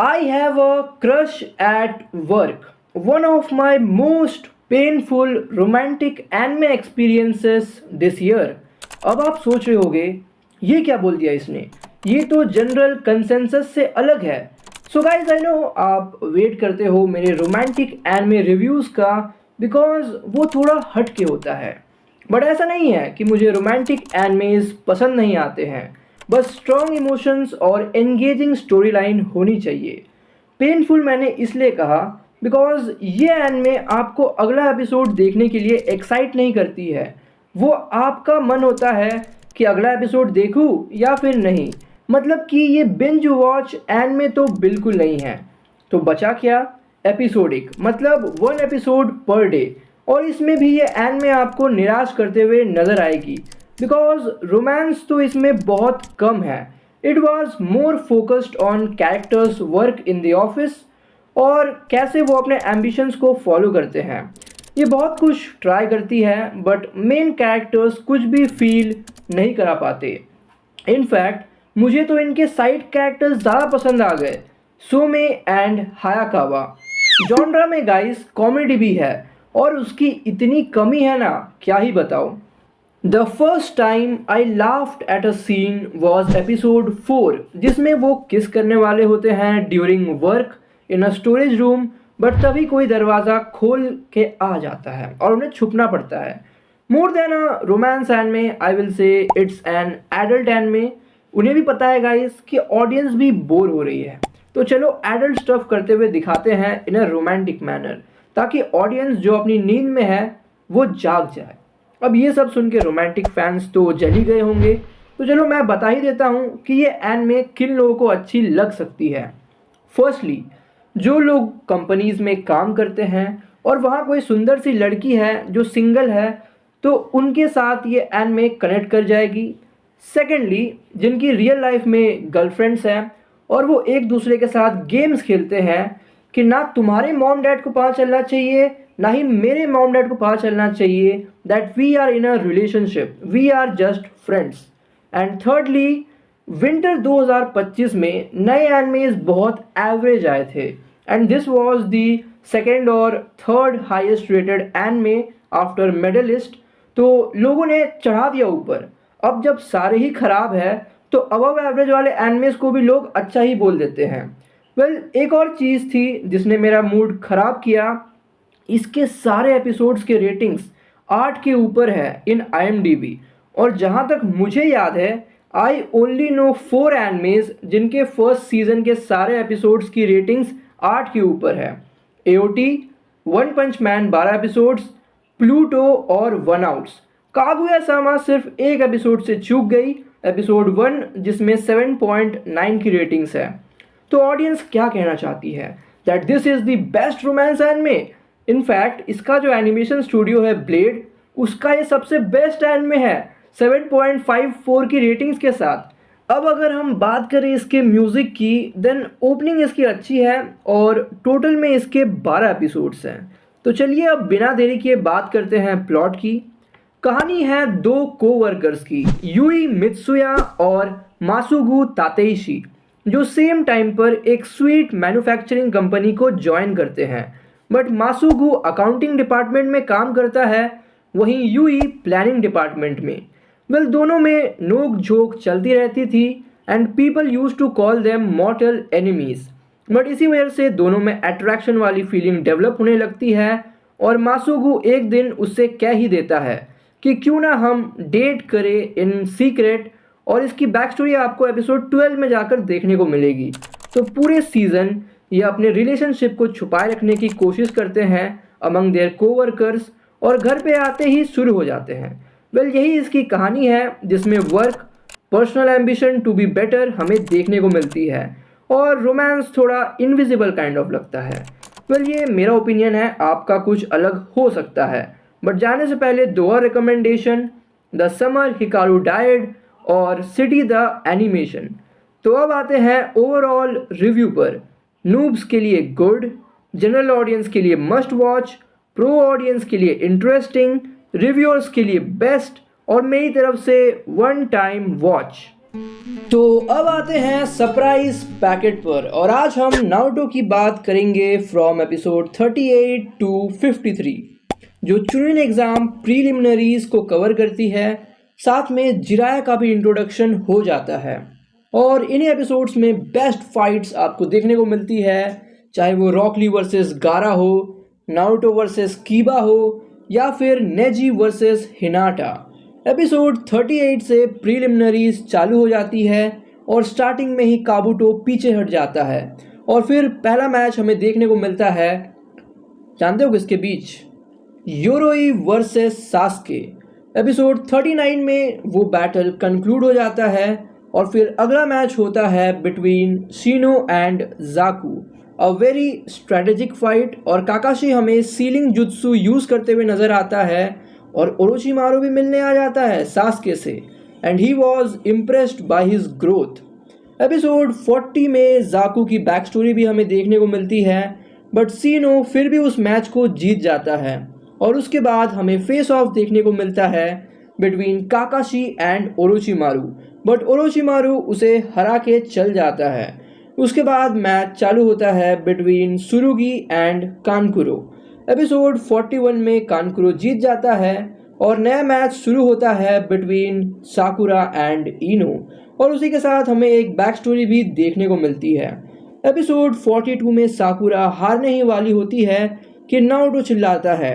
I have a crush at work. One of my most painful romantic anime experiences this year. अब आप सोच रहे होगे ये क्या बोल दिया इसने, ये तो जनरल कंसेंसस से अलग है। सो गाइज आई नो आप वेट करते हो मेरे रोमांटिक एनिमे रिव्यूज़ का, बिकॉज वो थोड़ा हट के होता है। बट ऐसा नहीं है कि मुझे रोमांटिक एनिमेज पसंद नहीं आते हैं, बस स्ट्रॉन्ग इमोशंस और एंगेजिंग स्टोरी लाइन होनी चाहिए। पेनफुल मैंने इसलिए कहा बिकॉज ये एनिमे आपको अगला एपिसोड देखने के लिए एक्साइट नहीं करती है। वो आपका मन होता है कि अगला एपिसोड देखूं या फिर नहीं। मतलब कि ये बिंज वॉच एनिमे तो बिल्कुल नहीं है। तो बचा क्या? एपिसोडिक, मतलब वन एपिसोड पर डे। और इसमें भी ये एनिमे आपको निराश करते हुए नज़र आएगी, बिकॉज रोमांस तो इसमें बहुत कम है। It was more focused on characters work in the office और कैसे वो अपने एम्बिशंस को फॉलो करते हैं। ये बहुत कुछ ट्राई करती है बट मेन कैरेक्टर्स कुछ भी फील नहीं करा पाते। इनफैक्ट मुझे तो इनके साइड कैरेक्टर्स ज़्यादा पसंद आ गए, सोमे एंड हायाकावा। जॉनरा में गाइस कॉमेडी भी है और उसकी इतनी कमी है ना, क्या ही बताओ। The first time I laughed at a scene was episode 4, जिसमें वो किस करने वाले होते हैं during work in a storage room, but तभी कोई दरवाज़ा खोल के आ जाता है और उन्हें छुपना पड़ता है। More than a romance एनमे I will say it's an adult एनमे। उन्हें भी पता है गाइस कि ऑडियंस भी बोर हो रही है, तो चलो एडल्ट स्टफ करते हुए दिखाते हैं इन अ रोमांटिक मैनर, ताकि ऑडियंस जो अपनी नींद में है वो जाग जाए। अब ये सब सुन के रोमांटिक फैंस तो जल ही गए होंगे, तो चलो मैं बता ही देता हूँ कि ये एनिमे किन लोगों को अच्छी लग सकती है। फर्स्टली, जो लोग कंपनीज में काम करते हैं और वहाँ कोई सुंदर सी लड़की है जो सिंगल है, तो उनके साथ ये एनिमे कनेक्ट कर जाएगी। सेकेंडली, जिनकी रियल लाइफ में गर्लफ्रेंड्स हैं और वो एक दूसरे के साथ गेम्स खेलते हैं कि ना तुम्हारे मॉम डैड को पता चलना चाहिए ना ही मेरे मॉम डैड को पता चलना चाहिए that we are in a relationship, we are just friends. And thirdly, winter 2025 में नए एनिमेज बहुत एवरेज आए थे and this was the second और third highest rated anime after Medalist. तो लोगों ने चढ़ा दिया ऊपर। अब जब सारे ही खराब है तो अबव एवरेज वाले एनिमेज को भी लोग अच्छा ही बोल देते हैं। वेल, एक और चीज़ थी जिसने मेरा मूड ख़राब किया। इसके सारे एपिसोड्स के रेटिंग्स 8 के ऊपर है इन IMDb, और जहाँ तक मुझे याद है आई ओनली नो 4 एनिमेज जिनके फर्स्ट सीजन के सारे एपिसोड्स की रेटिंग्स 8 के ऊपर है। AOT, वन पंच मैन 12 एपिसोड्स, प्लूटो और वन आउट्स। कागुया सामा सिर्फ एक एपिसोड से चूक गई, एपिसोड 1, जिसमें 7.9 की रेटिंग्स है। तो ऑडियंस क्या कहना चाहती है? That this is the best romance anime. In fact इसका जो एनिमेशन स्टूडियो है ब्लेड, उसका ये सबसे बेस्ट एनिमे है 7.54 की रेटिंग्स के साथ। अब अगर हम बात करें इसके म्यूज़िक की, देन ओपनिंग इसकी अच्छी है और टोटल में इसके 12 एपिसोड्स हैं। तो चलिए अब बिना देरी किए बात करते हैं प्लॉट की। कहानी है दो कोवर्कर्स की, यूई मित्सुया और मासुगु तातेइशी, जो सेम टाइम पर एक स्वीट मैन्युफैक्चरिंग कंपनी को ज्वाइन करते हैं। बट मासुगु अकाउंटिंग डिपार्टमेंट में काम करता है, वहीं यूई प्लानिंग डिपार्टमेंट में। वेल, दोनों में नोक झोंक चलती रहती थी and people use to call them mortal enemies. But इसी वजह से दोनों में अट्रैक्शन वाली फीलिंग डेवलप होने लगती है और मासुगु एक दिन उससे कह ही देता है कि क्यों ना हम डेट करें इन सीक्रेट। और इसकी बैक स्टोरी आपको एपिसोड 12 में जाकर देखने को मिलेगी। तो पूरे सीज़न ये अपने रिलेशनशिप को छुपाए रखने की कोशिश करते हैं अमंग देयर कोवर्कर्स और घर पे आते ही शुरू हो जाते हैं। वेल, यही इसकी कहानी है जिसमें work, personal ambition to be better हमें देखने को मिलती है और रोमांस थोड़ा इनविजिबल काइंड ऑफ लगता है। वेल, ये मेरा ओपिनियन है, आपका कुछ अलग हो सकता है। बट जाने से पहले दो और recommendation, the summer Hikaru died और सिटी द एनिमेशन। तो अब आते हैं ओवरऑल रिव्यू पर। नूब्स के लिए गुड, जनरल ऑडियंस के लिए मस्ट वॉच, प्रो ऑडियंस के लिए इंटरेस्टिंग, रिव्यूअर्स के लिए बेस्ट और मेरी तरफ से वन टाइम वॉच। तो अब आते हैं सरप्राइज पैकेट पर और आज हम नारुतो की बात करेंगे फ्रॉम एपिसोड 38 टू 53 जो चुनिन एग्जाम प्रीलिमिनरीज को कवर करती है। साथ में जिराया का भी इंट्रोडक्शन हो जाता है और इन्हीं एपिसोड्स में बेस्ट फाइट्स आपको देखने को मिलती है, चाहे वो रॉक ली वर्सेस गारा हो, नारुतो वर्सेस कीबा हो या फिर नेजी वर्सेस हिनाटा। एपिसोड 38 से प्रीलिमिनरीज चालू हो जाती है और स्टार्टिंग में ही काबूटो पीछे हट जाता है और फिर पहला मैच हमें देखने को मिलता है, जानते हो किसके बीच? योरोई वर्सेस सास्के। एपिसोड 39 में वो बैटल कंक्लूड हो जाता है और फिर अगला मैच होता है between Shino and Jaku, a very strategic fight. और काकाशी हमें सीलिंग जुत्सु यूज़ करते हुए नज़र आता है और ओरोचिमारू भी मिलने आ जाता है सास्के से and he was impressed by his growth. Episode 40 में जाकू की बैक स्टोरी भी हमें देखने को मिलती है बट सीनो फिर भी उस मैच को जीत जाता है और उसके बाद हमें फेस ऑफ देखने को मिलता है between काकाशी and Orochimaru, but Orochimaru उसे हरा के चल जाता है। उसके बाद मैच चालू होता है बिटवीन सुरुगी एंड कानकुरो। एपिसोड 41 में कानकुरो जीत जाता है और नया मैच शुरू होता है बिटवीन साकुरा एंड इनो और उसी के साथ हमें एक बैक स्टोरी भी देखने को मिलती है। एपिसोड 42 में साकुरा हारने ही वाली होती है कि नारुतो चिल्लाता है,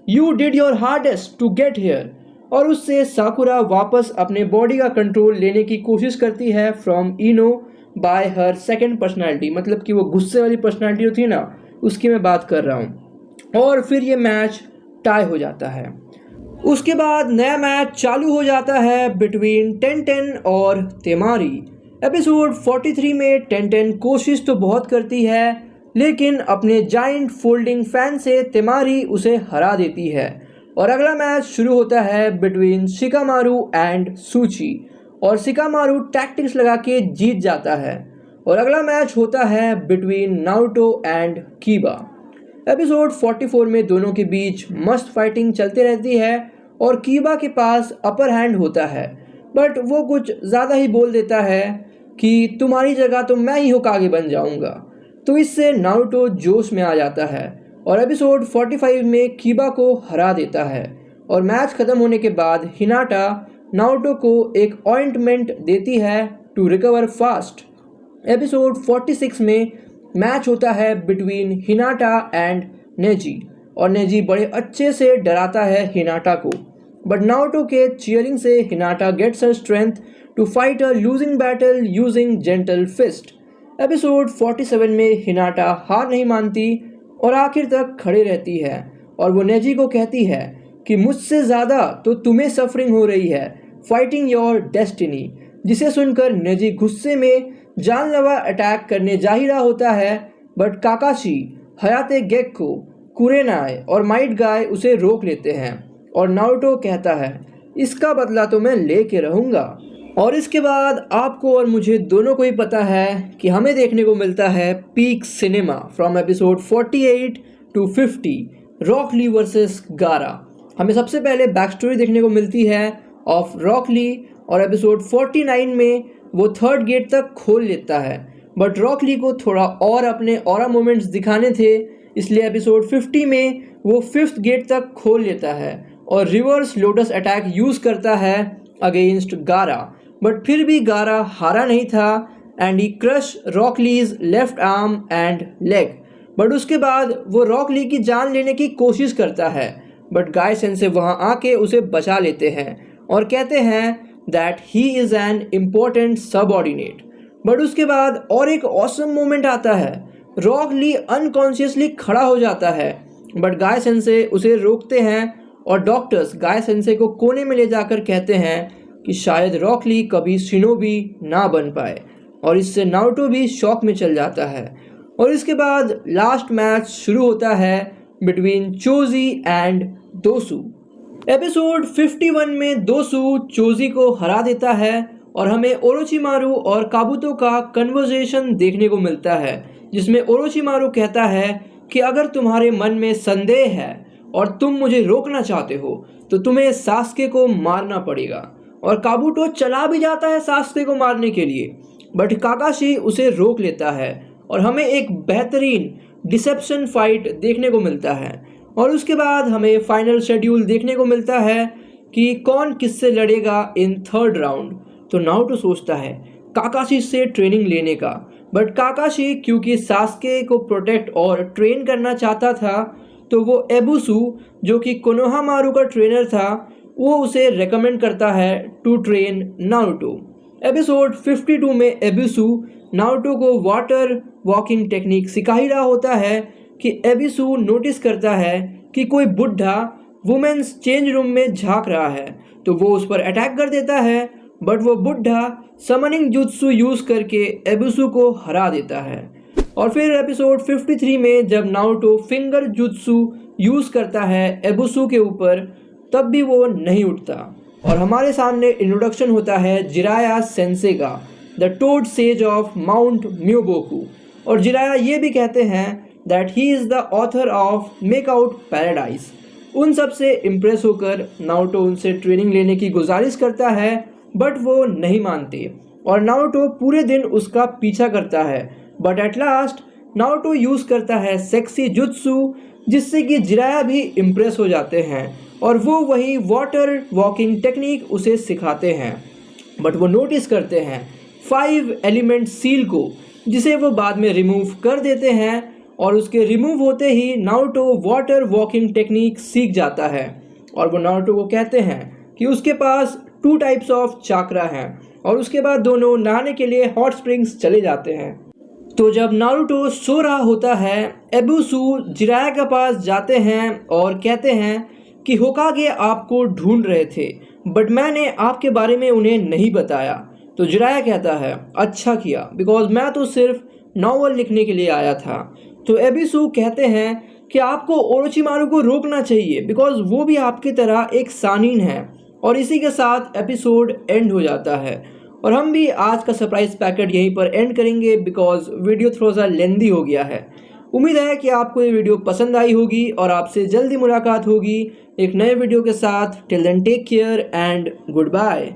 "You did your hardest to get here" और उससे साकुरा वापस अपने बॉडी का कंट्रोल लेने की कोशिश करती है from Eno bye her second personality, मतलब कि वो गुस्से वाली पर्सनैलिटी जो थी ना, उसकी मैं बात कर रहा हूँ। और फिर ये मैच टाई हो जाता है। उसके बाद नया मैच चालू हो जाता है बिटवीन टेंटेन और तेमारी। एपिसोड 43 में टेंटेन कोशिश तो बहुत करती है लेकिन अपने जाइंट फोल्डिंग फैन से तेमारी उसे हरा देती है और अगला मैच शुरू होता है बिटवीन शिकामारू एंड सूची और शिकामारू टैक्टिक्स लगा के जीत जाता है और अगला मैच होता है बिटवीन नारुतो एंड कीबा। एपिसोड 44 में दोनों के बीच मस्त फाइटिंग चलती रहती है और कीबा के पास अपर हैंड होता है बट वो कुछ ज़्यादा ही बोल देता है कि तुम्हारी जगह तो मैं ही होकागे बन जाऊंगा, तो इससे नारुतो जोश में आ जाता है और एपिसोड 45 में कीबा को हरा देता है और मैच ख़त्म होने के बाद हिनाटा नारुतो को एक ऑइंटमेंट देती है टू रिकवर फास्ट। एपिसोड 46 में मैच होता है बिटवीन हिनाटा एंड नेजी और नेजी बड़े अच्छे से डराता है हिनाटा को बट नारुतो के चीयरिंग से Hinata gets her strength to fight a losing battle using gentle fist. Episode 47 में हिनाटा हार नहीं मानती और आखिर तक खड़े रहती है और वो नेजी को कहती है कि मुझसे ज़्यादा तो तुम्हें सफरिंग हो रही है फाइटिंग योर डेस्टिनी, जिसे सुनकर नेजी गुस्से में जानलेवा अटैक करने जा ही रहा होता है बट काकाशी, हयाते गेक्को, कुरेनाई और माइट गाय उसे रोक लेते हैं और नारुतो कहता है इसका बदला तो मैं लेके रहूँगा। और इसके बाद आपको और मुझे दोनों को ही पता है कि हमें देखने को मिलता है peak cinema from episode 48 to 50 Rock Lee versus Gaara. हमें सबसे पहले बैक स्टोरी देखने को मिलती है ऑफ रॉक ली और एपिसोड 49 में वो थर्ड गेट तक खोल लेता है बट रॉक ली को थोड़ा और अपने ऑरा मोमेंट्स दिखाने थे, इसलिए एपिसोड 50 में वो फिफ्थ गेट तक खोल लेता है और रिवर्स लोटस अटैक यूज़ करता है अगेंस्ट गारा बट फिर भी गारा हारा नहीं था and he crush rock lease left arm and leg. But उसके बाद वो रॉक ली की जान लेने की कोशिश करता है बट गाय सेंसे वहाँ आके उसे बचा लेते हैं और कहते हैं that he is an important subordinate. But उसके बाद और एक ऑसम मोमेंट आता है, रॉक ली अनकॉन्शियसली खड़ा हो जाता है बट गाय सेंसे उसे रोकते हैं और डॉक्टर्स गाय सेंसे को कोने में ले जाकर कहते हैं कि शायद रॉक ली कभी शिनोबी ना बन पाए और इससे नारुतो भी शॉक में चल जाता है। और इसके बाद लास्ट मैच शुरू होता है बिटवीन चोजी एंड दोसू। एपिसोड 51 में दोसू चोजी को हरा देता है और हमें ओरोचिमारू और काबुतो का कन्वर्सेशन देखने को मिलता है जिसमें ओरोचिमारू कहता है कि अगर तुम्हारे मन में संदेह है और तुम मुझे रोकना चाहते हो तो तुम्हें सास्के को मारना पड़ेगा और काबुटो चला भी जाता है सास्के को मारने के लिए, बट काकाशी उसे रोक लेता है और हमें एक बेहतरीन डिसेप्शन फाइट देखने को मिलता है। और उसके बाद हमें फाइनल शेड्यूल देखने को मिलता है कि कौन किससे लड़ेगा इन थर्ड राउंड। तो नारुतो सोचता है काकाशी से ट्रेनिंग लेने का, बट काकाशी क्योंकि सास्के को प्रोटेक्ट और ट्रेन करना चाहता था, तो वो एबुसु जो कि कोनोहामारू का ट्रेनर था, वो उसे रेकमेंड करता है टू ट्रेन नारुतो। एपिसोड 52 में एबुसु नारुतो को वाटर वॉकिंग टेक्निक सिखा ही रहा होता है कि एबिसु नोटिस करता है कि कोई बुढ़ा वुमेन्स चेंज रूम में झांक रहा है, तो वो उस पर अटैक कर देता है, बट वो बुढ़ा समनिंग जुत्सु यूज़ करके एबिसु को हरा देता है। और फिर एपिसोड 53 में जब नारुतो फिंगर जुत्सु यूज़ करता है एबिसु के ऊपर, तब भी वो नहीं उठता और हमारे सामने इंट्रोडक्शन होता है जिराया सेंसे का, the toad sage of Mount Myoboku. और जिराया ये भी कहते हैं that he is the author of Make Out Paradise. उन सब से इम्प्रेस होकर नारुतो उनसे ट्रेनिंग लेने की गुजारिश करता है, बट वो नहीं मानते और नारुतो पूरे दिन उसका पीछा करता है। But at last Naruto use करता है सेक्सी जुत्सु, जिससे कि जिराया भी इम्प्रेस हो जाते हैं और वो वही वाटर वॉकिंग टेक्निक उसे सिखाते हैं। बट वो नोटिस करते हैं 5 एलिमेंट सील को, जिसे वो बाद में रिमूव कर देते हैं और उसके रिमूव होते ही नारुतो वाटर वॉकिंग टेक्निक सीख जाता है। और वो नारुतो को कहते हैं कि उसके पास 2 टाइप्स ऑफ चाक्रा हैं और उसके बाद दोनों नहाने के लिए हॉट स्प्रिंग्स चले जाते हैं। तो जब नारुतो सो रहा होता है, एबुसु जिराया के पास जाते हैं और कहते हैं कि होकागे आपको ढूंढ रहे थे, बट मैंने आपके बारे में उन्हें नहीं बताया। तो जिराया कहता है अच्छा किया, बिकॉज मैं तो सिर्फ नॉवल लिखने के लिए आया था। तो एबिसु कहते हैं कि आपको ओरोचिमारू को रोकना चाहिए, बिकॉज वो भी आपकी तरह एक सानिन है। और इसी के साथ एपिसोड एंड हो जाता है और हम भी आज का सरप्राइज पैकेट यहीं पर एंड करेंगे, बिकॉज वीडियो थोड़ा सा लेंदी हो गया है। उम्मीद है कि आपको ये वीडियो पसंद आई होगी और आपसे जल्दी मुलाकात होगी एक नए वीडियो के साथ। Till then take care and good bye.